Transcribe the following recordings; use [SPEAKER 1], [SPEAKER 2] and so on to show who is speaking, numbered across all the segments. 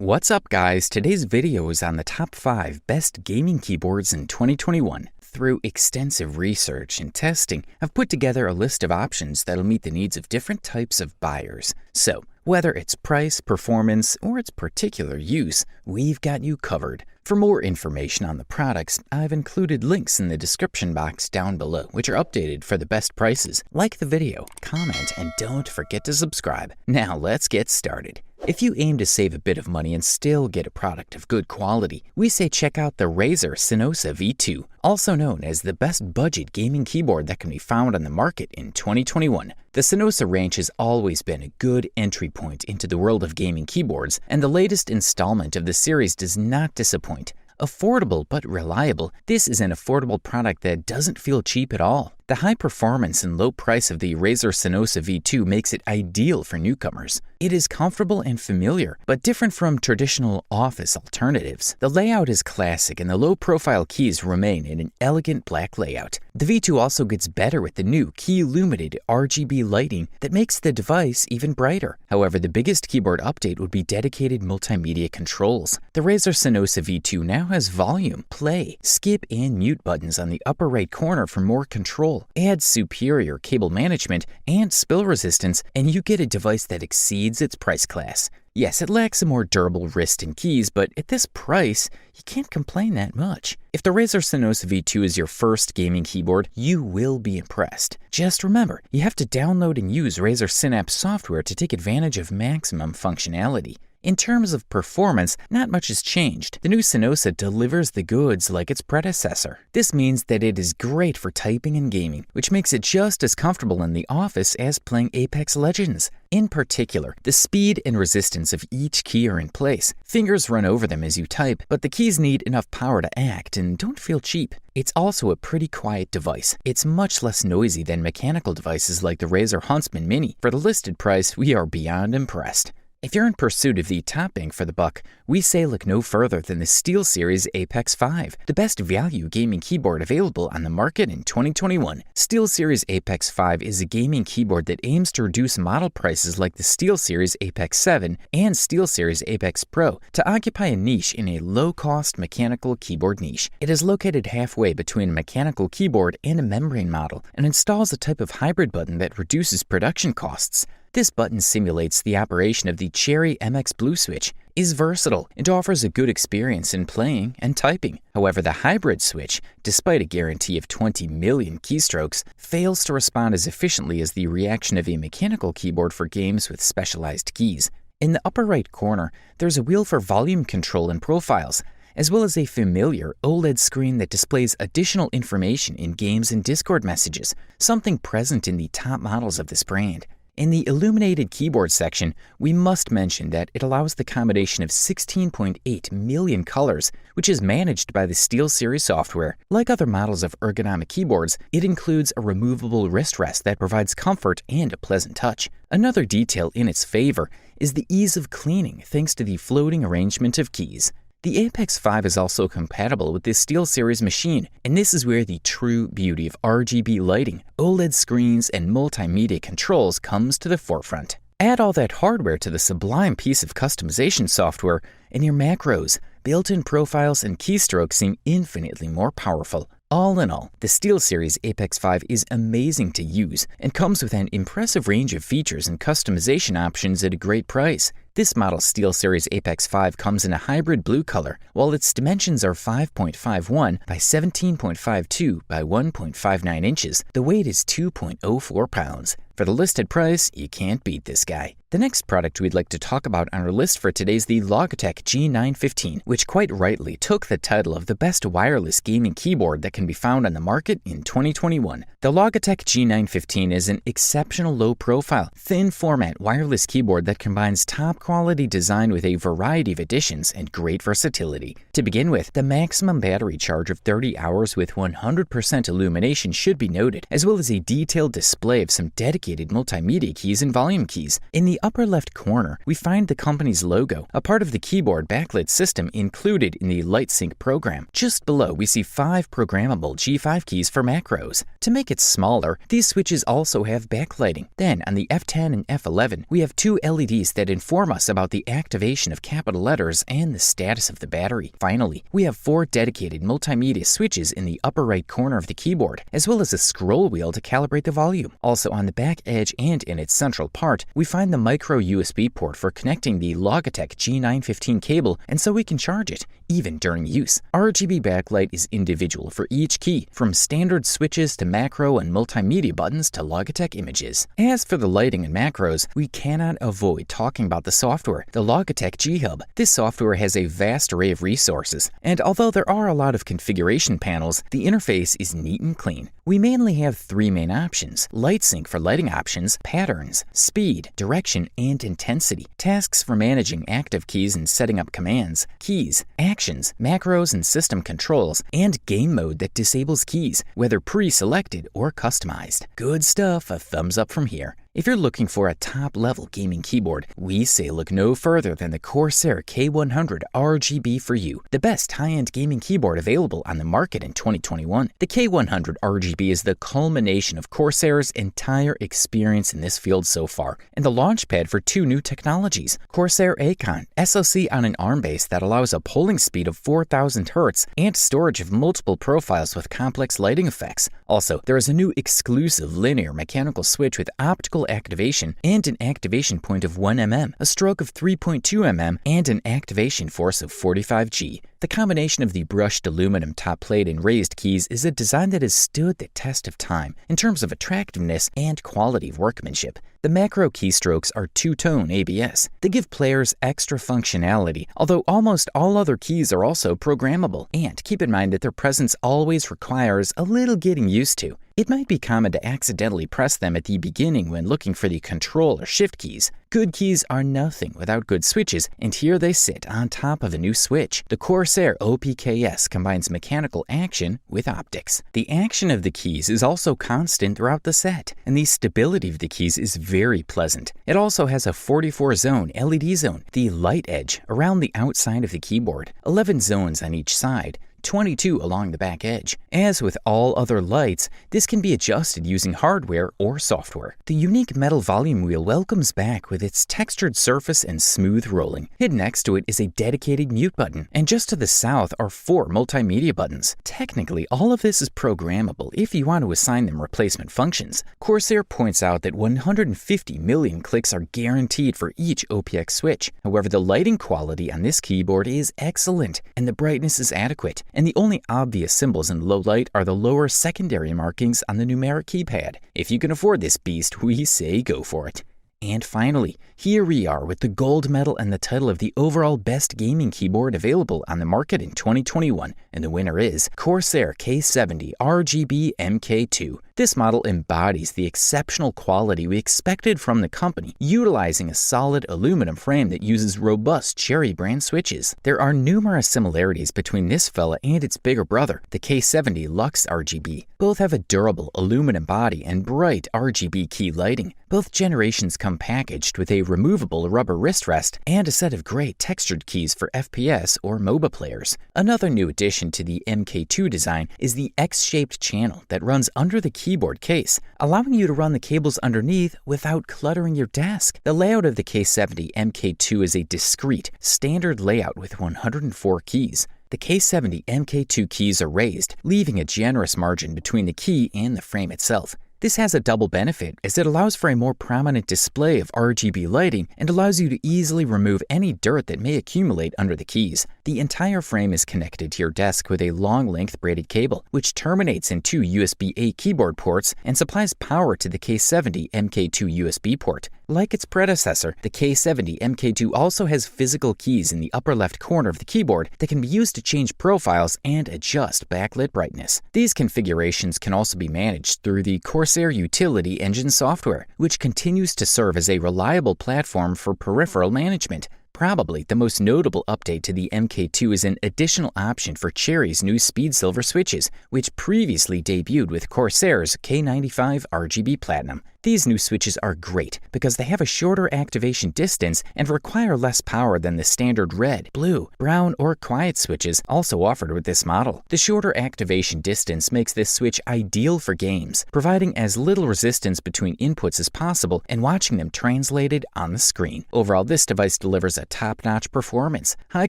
[SPEAKER 1] What's up guys, today's video is on the top 5 best gaming keyboards in 2021. Through extensive research and testing, I've put together a list of options that'll meet the needs of different types of buyers. So, whether it's price, performance, or its particular use, we've got you covered. For more information on the products, I've included links in the description box down below, which are updated for the best prices. Like the video, comment, and don't forget to subscribe. Now let's get started. If you aim to save a bit of money and still get a product of good quality, we say check out the Razer Cynosa V2, also known as the best budget gaming keyboard that can be found on the market in 2021. The Cynosa range has always been a good entry point into the world of gaming keyboards, and the latest installment of the series does not disappoint. Affordable but reliable, this is an affordable product that doesn't feel cheap at all. The high performance and low price of the Razer Cynosa V2 makes it ideal for newcomers. It is comfortable and familiar, but different from traditional office alternatives. The layout is classic and the low-profile keys remain in an elegant black layout. The V2 also gets better with the new key-illuminated RGB lighting that makes the device even brighter. However, the biggest keyboard update would be dedicated multimedia controls. The Razer Cynosa V2 now has volume, play, skip, and mute buttons on the upper right corner for more control. Add superior cable management and spill resistance, and you get a device that exceeds its price class. Yes, it lacks a more durable wrist and keys, but at this price, you can't complain that much. If the Razer Cynosa V2 is your first gaming keyboard, you will be impressed. Just remember, you have to download and use Razer Synapse software to take advantage of maximum functionality. In terms of performance, not much has changed. The new Cynosa delivers the goods like its predecessor. This means that it is great for typing and gaming, which makes it just as comfortable in the office as playing Apex Legends. In particular, the speed and resistance of each key are in place. Fingers run over them as you type, but the keys need enough power to act and don't feel cheap. It's also a pretty quiet device. It's much less noisy than mechanical devices like the Razer Huntsman Mini. For the listed price, we are beyond impressed. If you're in pursuit of the top bang for the buck, we say look no further than the SteelSeries Apex 5, the best value gaming keyboard available on the market in 2021. SteelSeries Apex 5 is a gaming keyboard that aims to reduce model prices like the SteelSeries Apex 7 and SteelSeries Apex Pro to occupy a niche in a low-cost mechanical keyboard niche. It is located halfway between a mechanical keyboard and a membrane model and installs a type of hybrid button that reduces production costs. This button simulates the operation of the Cherry MX Blue switch, is versatile, and offers a good experience in playing and typing. However, the hybrid switch, despite a guarantee of 20 million keystrokes, fails to respond as efficiently as the reaction of a mechanical keyboard for games with specialized keys. In the upper right corner, there's a wheel for volume control and profiles, as well as a familiar OLED screen that displays additional information in games and Discord messages, something present in the top models of this brand. In the illuminated keyboard section, we must mention that it allows the combination of 16.8 million colors, which is managed by the SteelSeries software. Like other models of ergonomic keyboards, it includes a removable wrist rest that provides comfort and a pleasant touch. Another detail in its favor is the ease of cleaning thanks to the floating arrangement of keys. The Apex 5 is also compatible with the SteelSeries machine, and this is where the true beauty of RGB lighting, OLED screens, and multimedia controls comes to the forefront. Add all that hardware to the sublime piece of customization software, and your macros, built-in profiles, and keystrokes seem infinitely more powerful. All in all, the SteelSeries Apex 5 is amazing to use and comes with an impressive range of features and customization options at a great price. This model's SteelSeries Apex 5 comes in a hybrid blue color, while its dimensions are 5.51 by 17.52 by 1.59 inches. The weight is 2.04 pounds. For the listed price, you can't beat this guy. The next product we'd like to talk about on our list for today is the Logitech G915, which quite rightly took the title of the best wireless gaming keyboard that can be found on the market in 2021. The Logitech G915 is an exceptional low-profile, thin-format wireless keyboard that combines top-quality design with a variety of additions and great versatility. To begin with, the maximum battery charge of 30 hours with 100% illumination should be noted, as well as a detailed display of some dedicated multimedia keys and volume keys. In the upper left corner, we find the company's logo, a part of the keyboard backlit system included in the LightSync program. Just below, we see 5 programmable G5 keys for macros. To make it smaller, these switches also have backlighting. Then, on the F10 and F11, we have 2 LEDs that inform us about the activation of capital letters and the status of the battery. Finally, we have 4 dedicated multimedia switches in the upper right corner of the keyboard, as well as a scroll wheel to calibrate the volume. Also on the back edge and in its central part, we find the micro USB port for connecting the Logitech G915 cable, and so we can charge it, even during use. RGB backlight is individual for each key, from standard switches to macro and multimedia buttons to Logitech images. As for the lighting and macros, we cannot avoid talking about the software, the Logitech G Hub. This software has a vast array of resources, and although there are a lot of configuration panels, the interface is neat and clean. We mainly have 3 main options: light sync for lighting options, patterns, speed, direction, and intensity, tasks for managing active keys and setting up commands, keys, actions, macros and system controls, and game mode that disables keys, whether pre-selected or customized. Good stuff, a thumbs up from here. If you're looking for a top-level gaming keyboard, we say look no further than the Corsair K100 RGB for you, the best high-end gaming keyboard available on the market in 2021. The K100 RGB is the culmination of Corsair's entire experience in this field so far, and the launchpad for 2 new technologies: Corsair Icon, SoC on an ARM base that allows a polling speed of 4000 Hz and storage of multiple profiles with complex lighting effects. Also, there is a new exclusive linear mechanical switch with optical activation and an activation point of 1 mm, a stroke of 3.2 mm, and an activation force of 45 G. The combination of the brushed aluminum top plate and raised keys is a design that has stood the test of time in terms of attractiveness and quality of workmanship. The macro keystrokes are two-tone ABS. They give players extra functionality, although almost all other keys are also programmable. And keep in mind that their presence always requires a little getting used to. It might be common to accidentally press them at the beginning when looking for the Control or Shift keys. Good keys are nothing without good switches, and here they sit on top of a new switch. The Corsair OPKS combines mechanical action with optics. The action of the keys is also constant throughout the set, and the stability of the keys is very pleasant. It also has a 44-zone LED zone, the light edge, around the outside of the keyboard, 11 zones on each side, 22 along the back edge. As with all other lights, this can be adjusted using hardware or software. The unique metal volume wheel welcomes back with its textured surface and smooth rolling. Hidden next to it is a dedicated mute button, and just to the south are 4 multimedia buttons. Technically, all of this is programmable if you want to assign them replacement functions. Corsair points out that 150 million clicks are guaranteed for each OPX switch. However, the lighting quality on this keyboard is excellent, and the brightness is adequate. And the only obvious symbols in low light are the lower secondary markings on the numeric keypad. If you can afford this beast, we say go for it. And finally, here we are with the gold medal and the title of the overall best gaming keyboard available on the market in 2021, and the winner is Corsair K70 RGB MK.2. This model embodies the exceptional quality we expected from the company, utilizing a solid aluminum frame that uses robust Cherry brand switches. There are numerous similarities between this fella and its bigger brother, the K70 Lux RGB. Both have a durable aluminum body and bright RGB key lighting. Both generations come packaged with a removable rubber wrist rest and a set of gray textured keys for FPS or MOBA players. Another new addition to the MK2 design is the X-shaped channel that runs under the keyboard case, allowing you to run the cables underneath without cluttering your desk. The layout of the K70 MK2 is a discrete, standard layout with 104 keys. The K70 MK2 keys are raised, leaving a generous margin between the key and the frame itself. This has a double benefit as it allows for a more prominent display of RGB lighting and allows you to easily remove any dirt that may accumulate under the keys. The entire frame is connected to your desk with a long-length braided cable, which terminates in 2 USB-A keyboard ports and supplies power to the K70 MK2 USB port. Like its predecessor, the K70 MK2 also has physical keys in the upper left corner of the keyboard that can be used to change profiles and adjust backlit brightness. These configurations can also be managed through the Corsair Utility Engine software, which continues to serve as a reliable platform for peripheral management. Probably the most notable update to the MK2 is an additional option for Cherry's new Speed Silver switches, which previously debuted with Corsair's K95 RGB Platinum. These new switches are great because they have a shorter activation distance and require less power than the standard red, blue, brown, or quiet switches also offered with this model. The shorter activation distance makes this switch ideal for games, providing as little resistance between inputs as possible and watching them translated on the screen. Overall, this device delivers a top-notch performance, high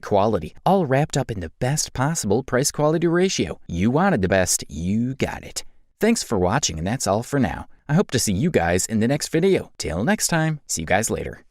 [SPEAKER 1] quality, all wrapped up in the best possible price-quality ratio. You wanted the best, you got it. Thanks for watching, and that's all for now. I hope to see you guys in the next video. Till next time, see you guys later.